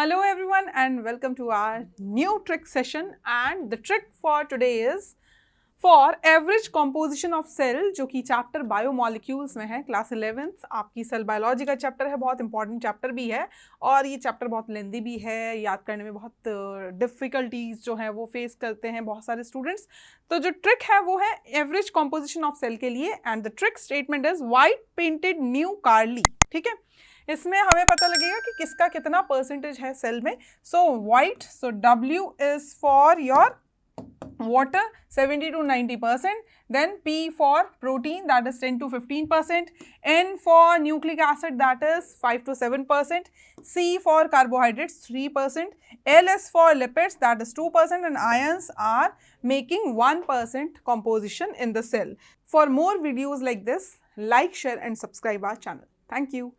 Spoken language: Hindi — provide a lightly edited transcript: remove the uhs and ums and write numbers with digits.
Hello everyone and welcome to our new trick session, and the trick for today is for average composition of cell, जो कि चैप्टर बायोमोलिक्यूल्स में है, क्लास 11th आपकी सेल बायोलॉजी का चैप्टर है, बहुत इंपॉर्टेंट चैप्टर भी है और ये चैप्टर बहुत लेंदी भी है, याद करने में बहुत डिफ़िकल्टीज जो हैं वो फेस करते हैं बहुत सारे स्टूडेंट्स। तो जो ट्रिक है वो है एवरेज कॉम्पोजिशन ऑफ सेल के लिए, and the trick statement is white painted new carly. ठीक है, इसमें हमें पता लगेगा कि किसका कितना परसेंटेज है सेल में। So white, so W is for your water 70 to 90%, then P for protein that is 10 to 15%, N for nucleic acid that is 5 to 7%, C for carbohydrates 3%, L is for lipids that is 2%, and ions are making 1% composition in the cell. For more videos like this, like, share and subscribe our channel. Thank you.